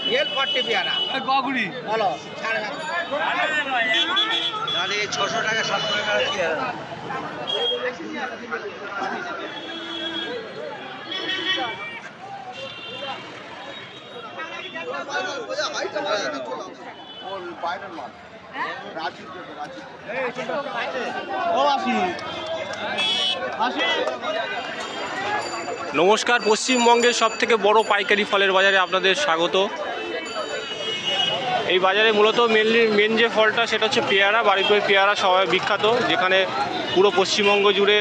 Real 40 পেয়ারা বাগুড়ি বলো 6.5 টাকা 700 টাকা পেয়ারা নমস্কার, পশ্চিমবঙ্গের সবথেকে বড় পাইকারি ফলের বাজারে আপনাদের স্বাগত। এই বাজারে মূলত মেন যে ফলটা সেটা হচ্ছে পেয়ারা। বারুইপুরের পেয়ারা সবাই বিখ্যাত, যেখানে পুরো পশ্চিমবঙ্গ জুড়ে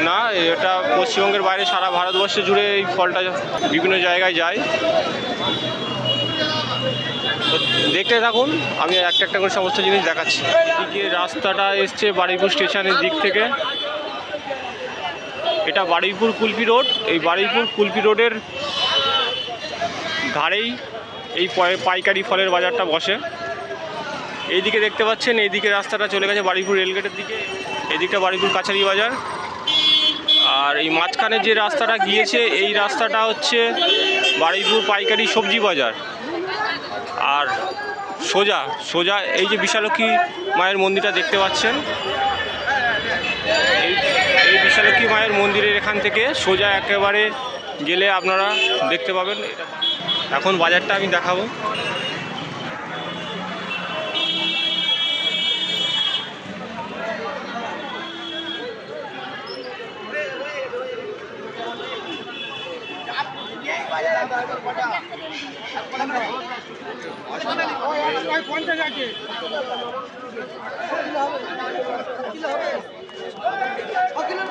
না, এটা পশ্চিমবঙ্গের বাইরে সারা ভারতবর্ষ জুড়ে এই ফলটা বিভিন্ন জায়গায় যায়। দেখতে থাকুন, আমি একটা একটা করে সমস্ত জিনিস দেখাচ্ছি। এদিকে রাস্তাটা এসছে বারুইপুর স্টেশনের দিক থেকে। এটা বারুইপুর কুলপি রোড। এই বারুইপুর কুলপি রোডের ধারেই এই পাইকারি ফলের বাজারটা বসে। এইদিকে দেখতে পাচ্ছেন, এইদিকে রাস্তাটা চলে গেছে বারুইপুর রেলগেটের দিকে, এদিকটা বারুইপুর কাছারি বাজার। আর এই মাঝখানে যে রাস্তাটা গিয়েছে, এই রাস্তাটা হচ্ছে বারুইপুর পাইকারি সবজি বাজার। আর সোজা সোজা এই যে বিশালক্ষী মায়ের মন্দিরটা দেখতে পাচ্ছেন, এই বিশালক্ষী মায়ের মন্দিরের এখান থেকে সোজা একেবারে গেলে আপনারা দেখতে পাবেন। এখন বাজারটা আমি দেখাবো।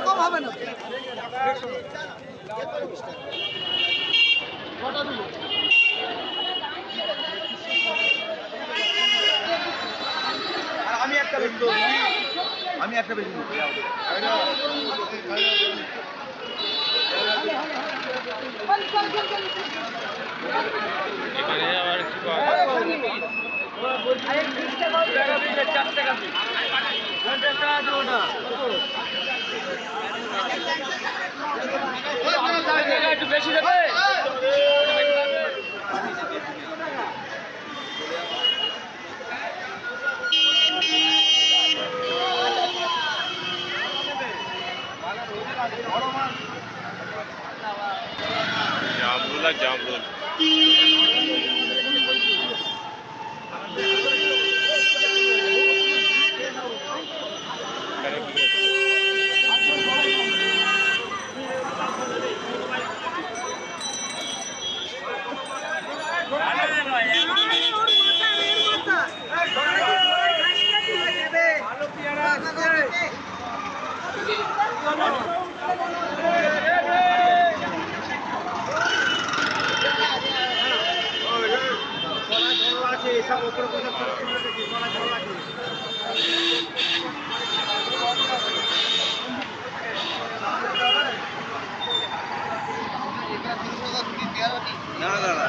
কম হবে না। আমি একটা বেশি এখানে আবার কি একটু বেশি দেবে। জামরুল আর জামরুল। না দাদা,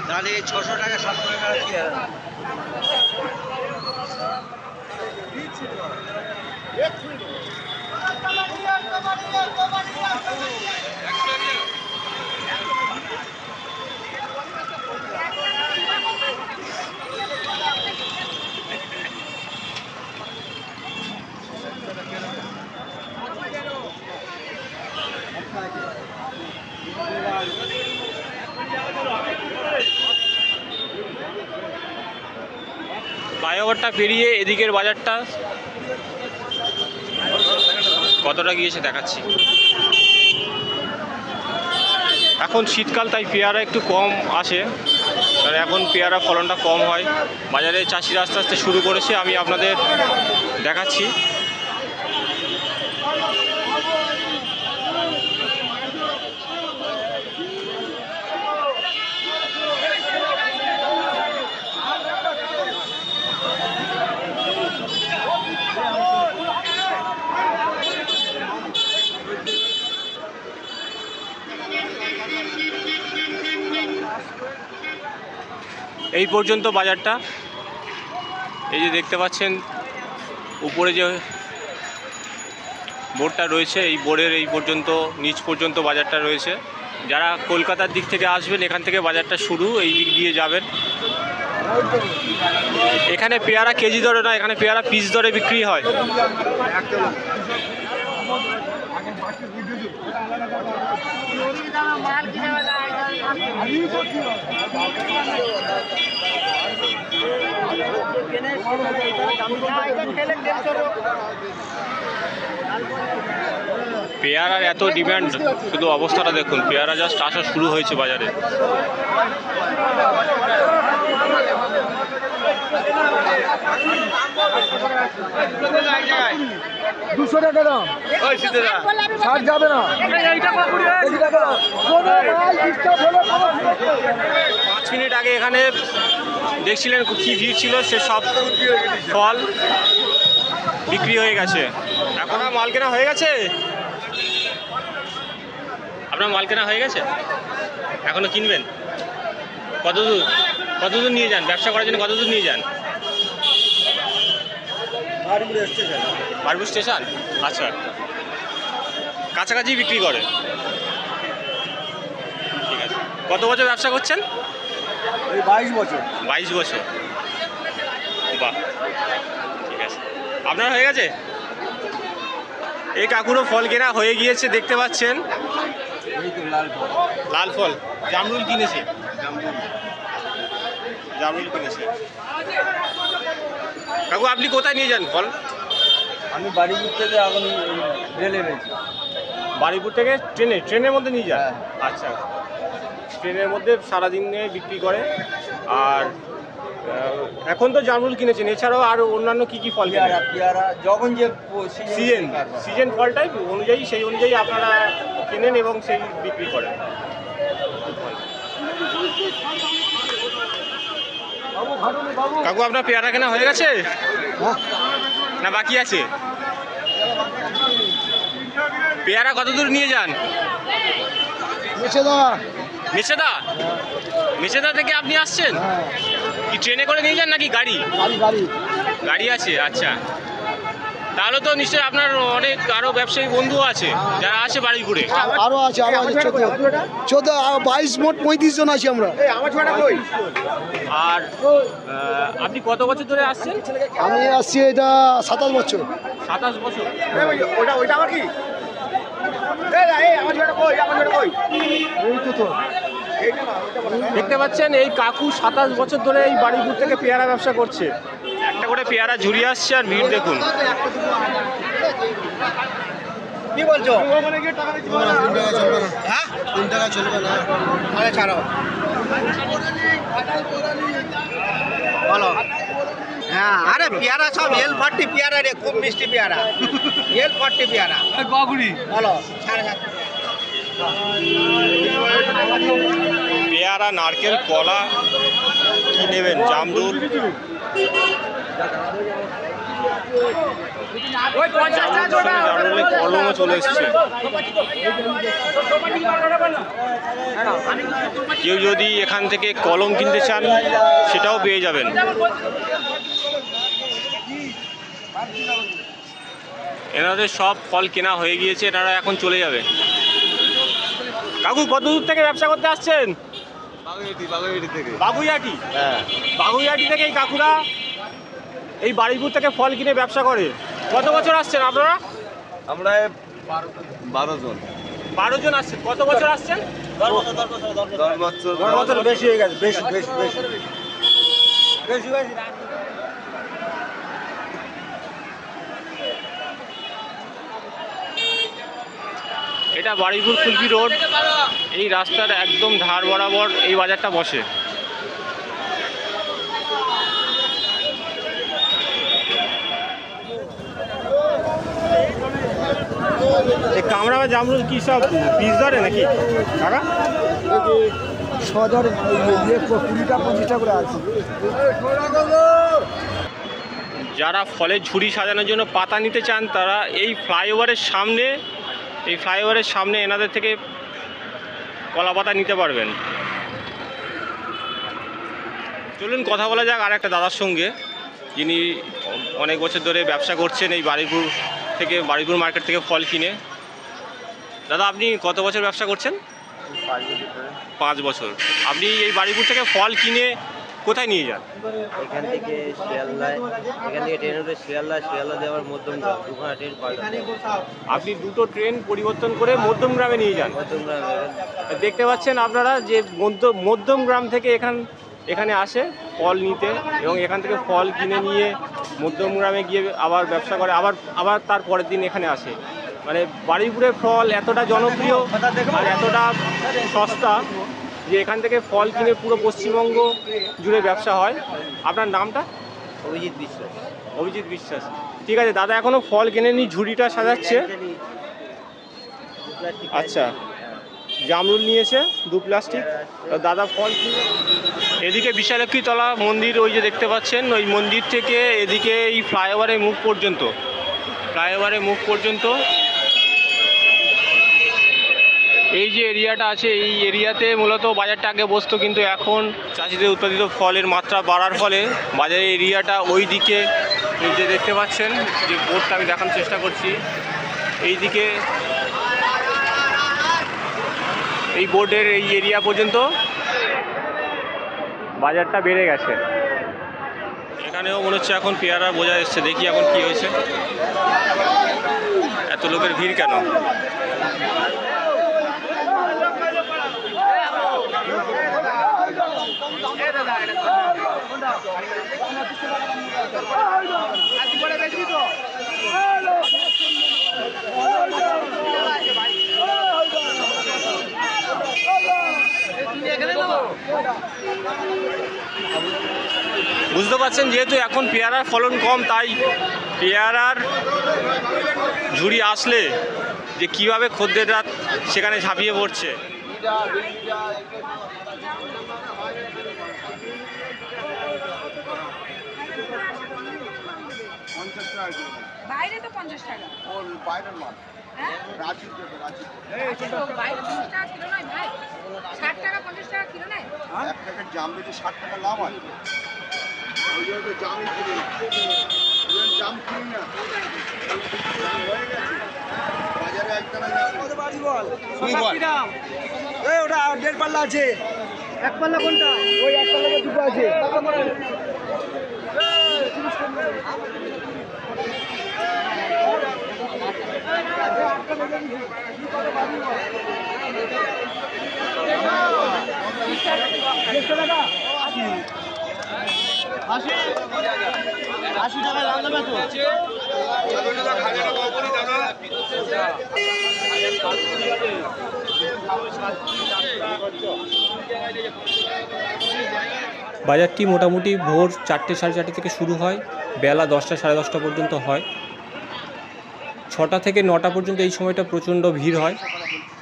তাহলে 600 টাকা 700 টাকা পেয়ারা ফ্লাইওভারটা পেরিয়ে এদিকের বাজারটা কতটা গিয়েছে দেখাচ্ছি। এখন শীতকাল, তাই পেয়ারা একটু কম আসে, কারণ এখন পেয়ারা ফলনটা কম হয়। বাজারে চাষিরা আস্তে আস্তে শুরু করেছে, আমি আপনাদের দেখাচ্ছি। এই পর্যন্ত বাজারটা, এই যে দেখতে পাচ্ছেন উপরে যে বোর্ডটা রয়েছে, এই বোর্ডের এই পর্যন্ত নিচ পর্যন্ত বাজারটা রয়েছে। যারা কলকাতার দিক থেকে আসবেন এখান থেকে বাজারটা শুরু, এই দিক দিয়ে যাবেন। এখানে পেয়ারা কেজি দরে না, এখানে পেয়ারা পিস দরে বিক্রি হয়। পেয়ারার এত ডিমান্ড, শুধু অবস্থাটা দেখুন, পেয়ারা জাস্ট আসা শুরু হয়েছে বাজারে। দুশো টাকা দাম, ছাড় যাবে না। 5 মিনিট আগে এখানে দেখছিলেন কি ভিড় ছিল, সে সব ফল বিক্রি হয়ে গেছে। এখন আর মাল কেনা হয়ে গেছে? আপনার মাল কেনা হয়ে গেছে? এখনো কিনবেন? কতদূর নিয়ে যান ব্যবসা করার জন্য? কতদূর নিয়ে যান? বারপুর স্টেশন। আচ্ছা, কাছাকাছি বিক্রি করে। ঠিক আছে। কত বছর ব্যবসা করছেন? 22 বছর। 22 বছর, বাহ, ঠিক আছে। আপনার হয়ে গেছে? এই কাকুরও ফল কেনা হয়ে গিয়েছে, দেখতে পাচ্ছেন। লাল ফল, জামরুল কিনেছে, জামরুল কিনেছে। কাকু আপনি কোথায় নিয়ে যান ফল? আমি বাড়িপুর থেকে এখন রেলে রয়েছি। বাড়িপুর থেকে ট্রেনের মধ্যে নিয়ে যান? হ্যাঁ। আচ্ছা, ট্রেনের মধ্যে সারাদিনে বিক্রি করে। আর এখন তো জামরুল কিনেছেন, এছাড়াও আর অন্যান্য কি কি ফল পেয়ারা কেনেন? পেয়ারা যখন যে সিজন ফলটাই অনুযায়ী, সেই অনুযায়ী আপনারা কেনেন এবং সেই বিক্রি করেন। কাকু আপনার পেয়ারা কেনা হয়ে গেছে না বাকি আছে? পেয়ারা কত দূর নিয়ে যান? মেছেদা থেকে আপনি আসছেন? কি ট্রেনে করে নিয়ে যান নাকি গাড়ি? গাড়ি আছে, আচ্ছা। তাহলে তো নিশ্চয়ই আপনার অনেক আরো ব্যবসায়ী বন্ধু আছে যারা আসে বাড়িপুরে। আরো আছে 14 22 মোট 35 জন আছি আমরা। আর আপনি কত বছর ধরে আসছেন? আমি আসছি এটা 27 বছর। 27 বছর। দেখতে পাচ্ছেন এই কাকু 27 বছর ধরে এই বাড়িপুর থেকে পেয়ারা ব্যবসা করছে। একটা করে পেয়ারা ঝুরিয়ে আসছে, আর ভিড় দেখুন। কি বলছো? হ্যাঁ 3 টাকা চলবে না। আরে ছাড়ো, বলো। হ্যাঁ, আরে পেয়ারা সব L40 পেয়ারা রে, খুব মিষ্টি পেয়ারা। L40 পেয়ারা বলো, 7.5। পেয়ারা, নারকেল, কলা কি নেবেন? জামরুল, জামরুলের কলমও চলে এসছে। কেউ যদি এখান থেকে কলম কিনতে চান সেটাও পেয়ে যাবেন। এনাদের সব ফল কেনা হয়ে গিয়েছে, এনারা এখন চলে যাবে। কাকু কত দূর থেকে ব্যবসা করতে আসছেন? বাগুইহাটি। বাগুইহাটি থেকে এই কাকুরা এই বাড়িপুর থেকে ফল কিনে ব্যবসা করে। কত বছর আসছেন আপনারা? আমরা 12 জন। 12 জন আসছেন। কত বছর আসছেন? 10 বছর বেশি হয়ে গেছে। বেশি এটা বাড়িপুর কুলপি রোড। এই রাস্তার একদম ধার বরাবর এই বাজারটা বসে। এই কামড়া বা জামরুল কি সব পিস ধরে নাকি কাকা? 20 25টা করে আছে। যারা ফলের ঝুড়ি সাজানোর জন্য পাতা নিতে চান তারা এই ফ্লাইওভারের সামনে এনাদের থেকে কলা পাতা নিতে পারবেন। চলুন কথা বলা যাক আর একটা দাদার সঙ্গে, যিনি অনেক বছর ধরে ব্যবসা করছেন এই বাড়িপুর মার্কেট থেকে ফল কিনে। দাদা আপনি কত বছর ব্যবসা করছেন? 5 বছর। আপনি এই বারুইপুর থেকে ফল কিনে কোথায় নিয়ে যান? এখান থেকে শিয়ালদায়, এখান থেকে ট্রেন উঠে শিয়ালদা দিয়ে আবার মধ্যমগ্রাম, দুখানা ট্রেন পাল্টাতে আপনি দুটো ট্রেন পরিবর্তন করে মধ্যমগ্রামে নিয়ে যান। মধ্যমগ্রামে দেখতে পাচ্ছেন আপনারা যে মধ্যমগ্রাম থেকে এখানে আসে ফল নিতে, এবং এখান থেকে ফল কিনে নিয়ে মধ্যমগ্রামে গিয়ে আবার ব্যবসা করে, আবার তার পরের দিন এখানে আসে। মানে বারুইপুরের ফল এতটা জনপ্রিয় আর এতটা সস্তা যে এখান থেকে ফল কিনে পুরো পশ্চিমবঙ্গ জুড়ে ব্যবসা হয়। আপনার নামটা? অভিজিৎ বিশ্বাস। অভিজিৎ বিশ্বাস। ঠিক আছে দাদা, এখনও ফল কিনে নি, ঝুড়িটা সাজাচ্ছে। আচ্ছা, জামরুল নিয়েছে 2 প্লাস্টিক। দাদা ফল কিনে এদিকে বিশালক্ষীতলা মন্দির, ওই যে দেখতে পাচ্ছেন, ওই মন্দির থেকে এদিকে এই ফ্লাইওভারের মুখ পর্যন্ত এই যে এরিয়াটা আছে, এই এরিয়াতে মূলত বাজারটা আগে বসতো, কিন্তু এখন চাষিদের উৎপাদিত ফলের মাত্রা বাড়ার ফলে বাজারের এরিয়াটা ওই দিকে, এই যে দেখতে পাচ্ছেন যে বোর্ডটা আমি দেখানোর চেষ্টা করছি, এই দিকে এই বোর্ডের এই এরিয়া পর্যন্ত বাজারটা বেড়ে গেছে। এখানেও মনে হচ্ছে এখন পেয়ারা বোঝা এসছে, দেখি এখন কি হয়েছে, এত লোকের ভিড় কেন? বুঝতে পারছেন, যেহেতু এখন পেয়ারার ফলন কম, তাই পেয়ারার ঝুড়ি আসলে যে কীভাবে খদ্দেররা সেখানে ঝাঁপিয়ে পড়ছে। বাইরে তো 50 টাকা। ওর বাইরের মাল। হ্যাঁ? রাজি তো বাইরে 30 টাকা কিলো নয় ভাই। 60 টাকা 50 টাকা কিলো নয়। এক প্যাকেট জাম বেচে 60 টাকা লাভ হয়। ওই জন্য তো জামই কিনি না। জাম কিনি না। হয়ে গেছে। বাজারে একদম কত বাড়ি বল? কি দাম? এই ওটা 1.5 পাল্লা আছে। 1 পাল্লা কোনটা? ওই 1 পাল্লাতে দুটো আছে। বাজারটি মোটামুটি ভোর 4টে সাড়ে 4টে থেকে শুরু হয়, বেলা 10টা সাড়ে 10টা পর্যন্ত হয়। 6টা থেকে 9টা পর্যন্ত এই সময়টা প্রচণ্ড ভিড় হয়।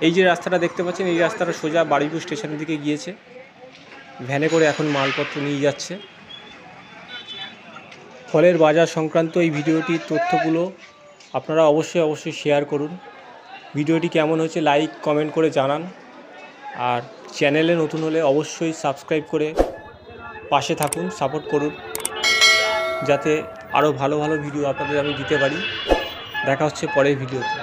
এই যে রাস্তাটা দেখতে পাচ্ছেন, এই রাস্তাটা সোজা বারুইপুর স্টেশনের দিকে গিয়েছে, ভ্যানে করে এখন মালপত্র নিয়ে যাচ্ছে। ফলের বাজার সংক্রান্ত এই ভিডিওটির তথ্যগুলো আপনারা অবশ্যই শেয়ার করুন। ভিডিওটি কেমন হয়েছে লাইক কমেন্ট করে জানান, আর চ্যানেলে নতুন হলে অবশ্যই সাবস্ক্রাইব করে পাশে থাকুন, সাপোর্ট করুন, যাতে আরও ভালো ভিডিও আপনাদের আমি দিতে পারি। দেখা হচ্ছে পরের ভিডিওতে।